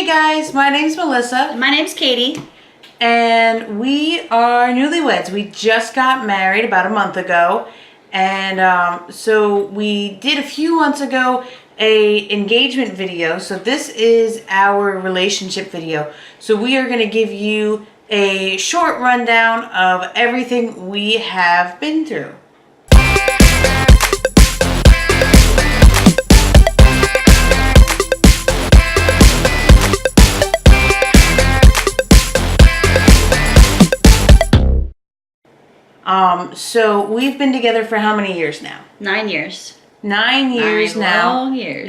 Hey guys, my name's Melissa. My name's Katie. And we are newlyweds. We just got married about a month ago. And so we did a few months ago a engagement video. So this is our relationship video. So we are going to give you a short rundown of everything we have been through. So we've been together for how many years now? 9 years. 9 years now. Long years.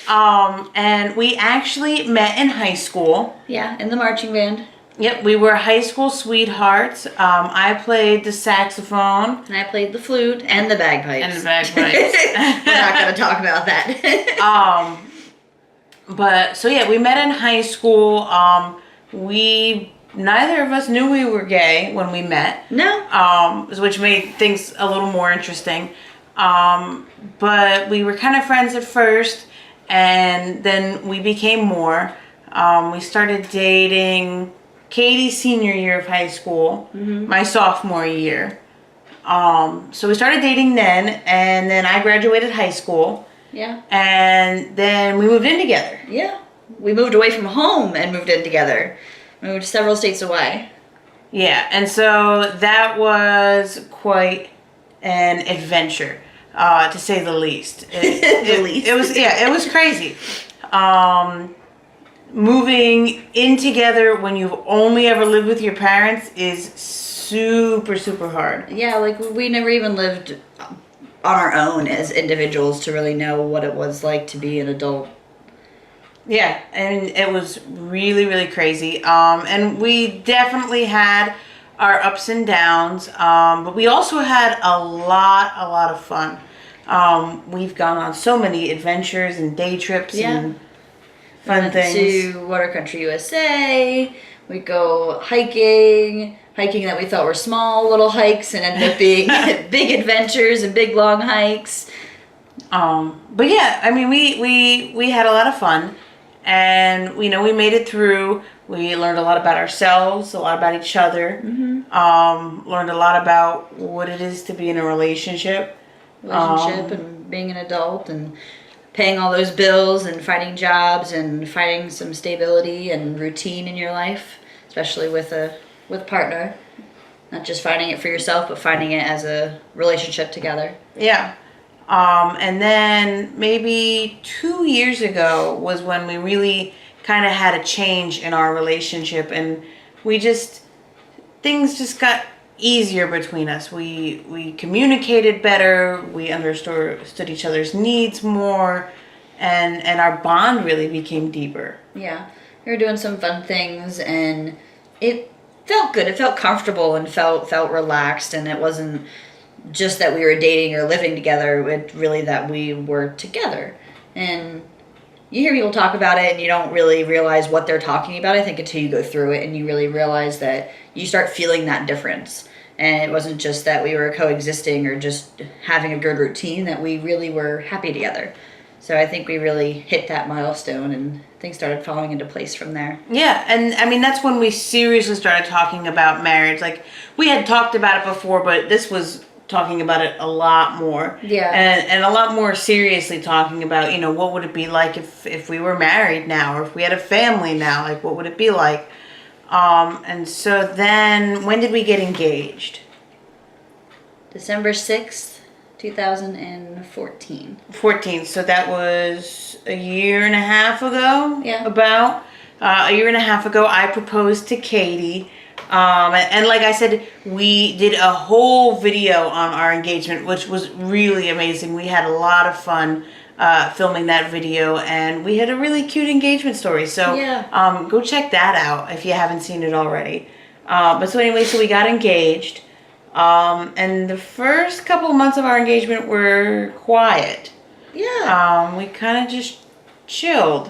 And we actually met in high school. Yeah, in the marching band. Yep, we were high school sweethearts. I played the saxophone. And I played the flute and the bagpipes. And the bagpipes. We're not going to talk about that. But so yeah, we met in high school. Neither of us knew we were gay when we met. No. Which made things a little more interesting. But we were kind of friends at first, and then we became more. We started dating Katie's senior year of high school, my sophomore year. So we started dating then, and then I graduated high school. Yeah. And then we moved in together. Yeah. We moved away from home and moved in together. We moved several states away. Yeah, and so that was quite an adventure, to say the least. It was crazy. Moving in together when you've only ever lived with your parents is super, super hard. Yeah, like we never even lived on our own as individuals to really know what it was like to be an adult. Yeah, and it was really, really crazy. And we definitely had our ups and downs, but we also had a lot of fun. We've gone on so many adventures and day trips and fun things. To Water Country, USA. We go hiking that we thought were small little hikes and ended up being big adventures and big long hikes. But yeah, I mean, we had a lot of fun. And, we made it through. We learned a lot about ourselves, a lot about each other. Learned a lot about what it is to be in a relationship. And being an adult and paying all those bills and finding jobs and finding some stability and routine in your life, especially with a partner. Not just finding it for yourself, but finding it as a relationship together. Yeah. And then maybe 2 years ago was when we really kind of had a change in our relationship, and things just got easier between us. We communicated better, we understood each other's needs more, and our bond really became deeper. Yeah, we were doing some fun things, and it felt good. It felt comfortable and felt relaxed, and it wasn't just that we were dating or living together, it really that we were together. And you hear people talk about it and you don't really realize what they're talking about, I think, until you go through it and you really realize that you start feeling that difference. And it wasn't just that we were coexisting or just having a good routine, that we really were happy together. So I think we really hit that milestone and things started falling into place from there. Yeah, and I mean, that's when we seriously started talking about marriage. Like, we had talked about it before, but this was talking about it a lot more. Yeah. And a lot more seriously talking about, what would it be like if we were married now, or if we had a family now, like what would it be like? And so then, when did we get engaged? December 6th, 2014. 14, so that was a year and a half ago? Yeah. About. A year and a half ago, I proposed to Katie. And like I said, we did a whole video on our engagement, which was really amazing. We had a lot of fun filming that video, and we had a really cute engagement story. So go check that out if you haven't seen it already. But so anyway, so we got engaged. And the first couple of months of our engagement were quiet. Yeah. We kind of just chilled.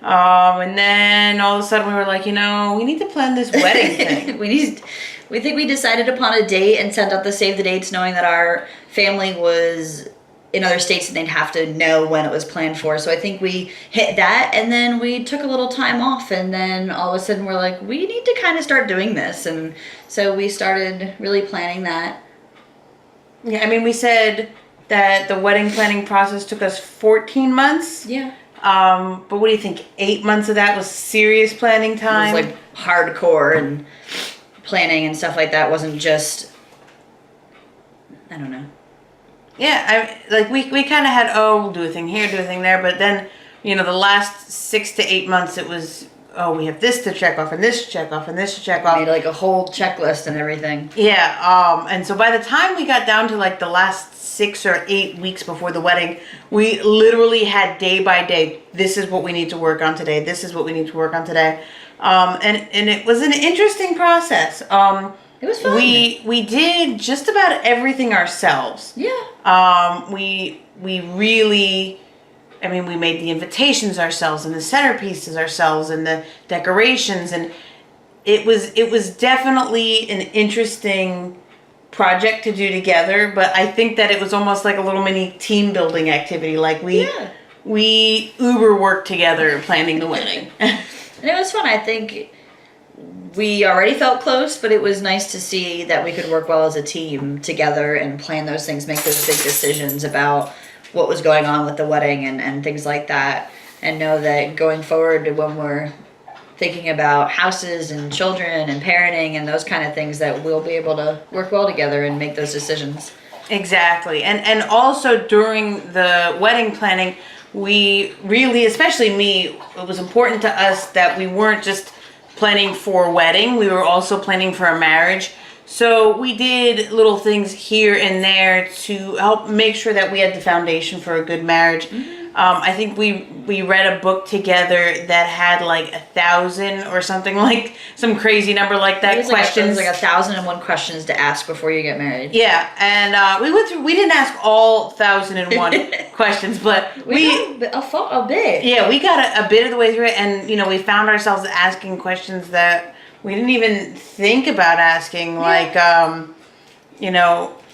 And then all of a sudden we were like, we need to plan this wedding thing. We think we decided upon a date and sent out the save the dates knowing that our family was in other states and they'd have to know when it was planned for. So I think we hit that, and then we took a little time off, and then all of a sudden we're like, we need to kind of start doing this. And so we started really planning that. Yeah, I mean, we said that the wedding planning process took us 14 months. Yeah. But what do you think? 8 months of that was serious planning time? It was like hardcore, and planning and stuff like that wasn't just, I don't know. Yeah, we kind of had, we'll do a thing here, do a thing there, but then, the last 6 to 8 months it was, we have this to check off, and this to check off, and this to check off. Made like a whole checklist and everything. Yeah, and so by the time we got down to like the last 6 or 8 weeks before the wedding, we literally had day by day, this is what we need to work on today, this is what we need to work on today. And it was an interesting process. It was fun. We did just about everything ourselves. Yeah. We really, we made the invitations ourselves, and the centerpieces ourselves, and the decorations, and it was definitely an interesting project to do together. But I think that it was almost like a little mini team building activity. Like we uber worked together planning the wedding. And it was fun. I think we already felt close, but it was nice to see that we could work well as a team together and plan those things, make those big decisions about what was going on with the wedding and things like that, and know that going forward when we're thinking about houses and children and parenting and those kind of things, that we'll be able to work well together and make those decisions. Exactly. And also during the wedding planning, we really, especially me, it was important to us that we weren't just planning for a wedding, we were also planning for a marriage. So we did little things here and there to help make sure that we had the foundation for a good marriage. I think we read a book together that had like 1,000 or something, like some crazy number like that. It was questions. like 1,001 questions to ask before you get married. Yeah, and we went through. We didn't ask all 1,001 questions, but we got a bit. Yeah, we got a bit of the way through it, and we found ourselves asking questions that we didn't even think about asking, like,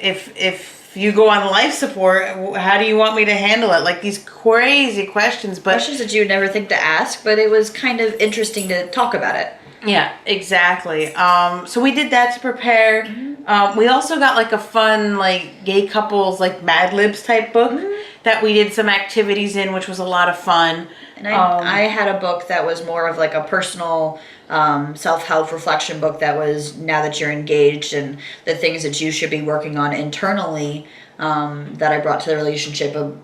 if you go on life support, how do you want me to handle it? Like these crazy questions, but questions that you would never think to ask, but it was kind of interesting to talk about it. Yeah, exactly. So we did that to prepare. We also got like a fun, like gay couples, like Mad Libs type book that we did some activities in, which was a lot of fun. And I had a book that was more of like a personal self-help reflection book that was now that you're engaged and the things that you should be working on internally that I brought to the relationship of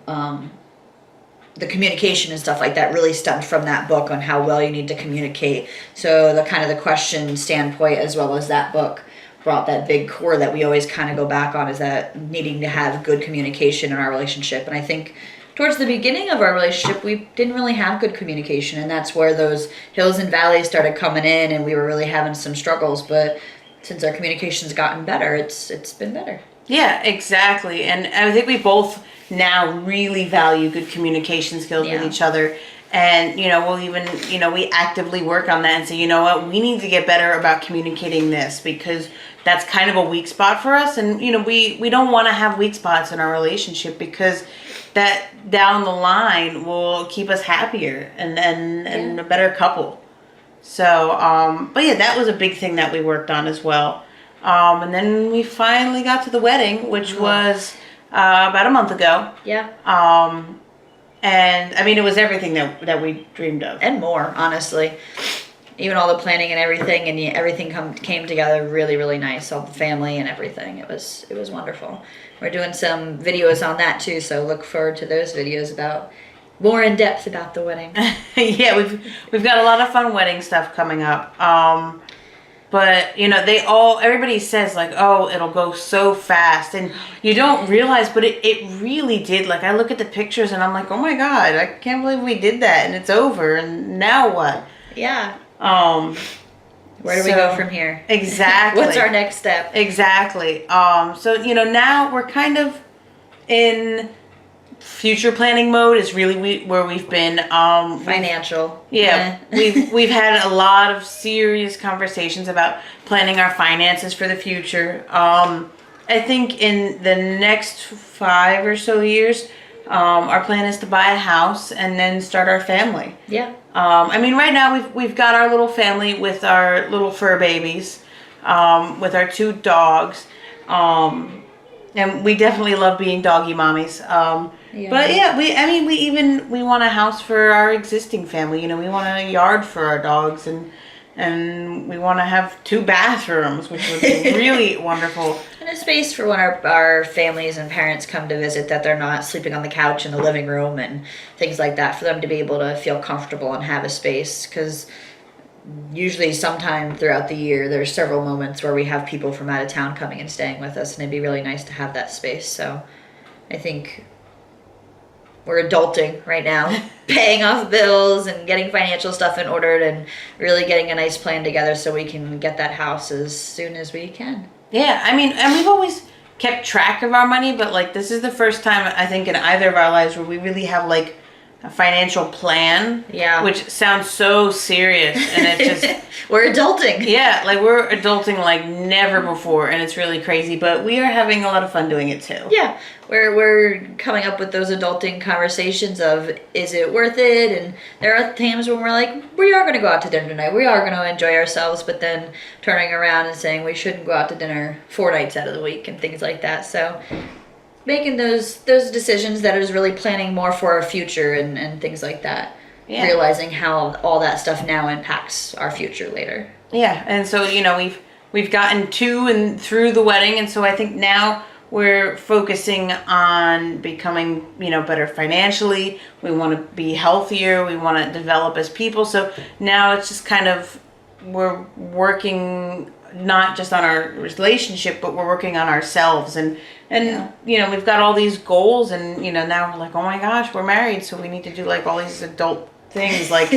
the communication and stuff like that really stemmed from that book on how well you need to communicate. So the kind of the question standpoint as well as that book brought that big core that we always kind of go back on, is that needing to have good communication in our relationship. And I think towards the beginning of our relationship, we didn't really have good communication, and that's where those hills and valleys started coming in, and we were really having some struggles. But since our communication's gotten better, it's been better. Yeah, exactly. And I think we both now really value good communication skills with each other. And, we'll even, we actively work on that and say, you know what, we need to get better about communicating this, because that's kind of a weak spot for us. And, we don't want to have weak spots in our relationship, because that down the line will keep us happier and a better couple. So, but yeah, that was a big thing that we worked on as well. And then we finally got to the wedding, which was about a month ago. Yeah. And it was everything that we dreamed of. And more, honestly. Even all the planning and everything, and everything came together really, really nice. All the family and everything. It was wonderful. We're doing some videos on that too, so look forward to those videos about more in depth about the wedding. Yeah, we've got a lot of fun wedding stuff coming up. But everybody says like, oh, it'll go so fast, and you don't realize, but it really did. Like, I look at the pictures and I'm like, oh my God, I can't believe we did that, and it's over, and now what? Yeah. Where do we go from here? Exactly. What's our next step? Exactly. So now we're kind of in future planning mode is really where we've been. Financial. Yeah, we've had a lot of serious conversations about planning our finances for the future. I think in the next 5 or so years, our plan is to buy a house and then start our family. Yeah. I mean, right now we've got our little family with our little fur babies, with our 2 dogs, and we definitely love being doggy mommies. But yeah, we want a house for our existing family. You know, we want a yard for our dogs, and we want to have 2 bathrooms, which would be really wonderful. And a space for when our families and parents come to visit, that they're not sleeping on the couch in the living room and things like that, for them to be able to feel comfortable and have a space. Because usually sometime throughout the year, there's several moments where we have people from out of town coming and staying with us, and it'd be really nice to have that space. So I think we're adulting right now, paying off bills and getting financial stuff in order, and really getting a nice plan together so we can get that house as soon as we can. Yeah, I mean, and we've always kept track of our money, but like this is the first time I think in either of our lives where we really have like a financial plan. Yeah. Which sounds so serious, and it just we're adulting. Yeah, like we're adulting like never before, and it's really crazy, but we are having a lot of fun doing it too. Yeah, we're coming up with those adulting conversations of, is it worth it? And there are times when we're like, we are going to go out to dinner tonight, we are going to enjoy ourselves, but then turning around and saying we shouldn't go out to dinner 4 nights out of the week and things like that. So making those decisions that is really planning more for our future and things like that. Yeah. Realizing how all that stuff now impacts our future later. Yeah, and so, you know, we've gotten to and through the wedding, and so I think now we're focusing on becoming, you know, better financially. We want to be healthier. We want to develop as people. So now it's just kind of, we're working not just on our relationship, but we're working on ourselves. And yeah. You know, we've got all these goals, and, you know, now we're like, oh my gosh, we're married, so we need to do like all these adult things like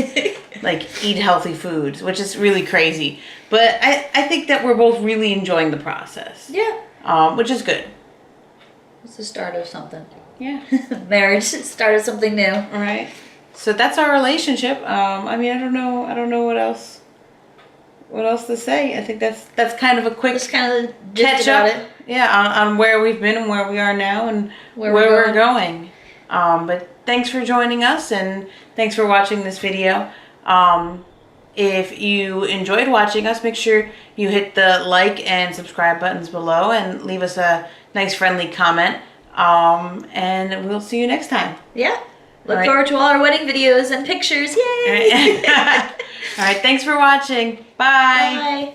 like eat healthy foods, which is really crazy. But I think that we're both really enjoying the process. Yeah. Which is good. It's the start of something. Yeah. Marriage started something new. All right. So that's our relationship. I mean, I don't know what else to say. I think that's kind of a quick just kind of catch up. Yeah, on where we've been and where we are now and where we're going. But thanks for joining us, and thanks for watching this video. If you enjoyed watching us, make sure you hit the like and subscribe buttons below and leave us a nice friendly comment. And we'll see you next time. Yeah. Look forward to all our wedding videos and pictures. Yay! All right. All right. Thanks for watching. Bye. Bye.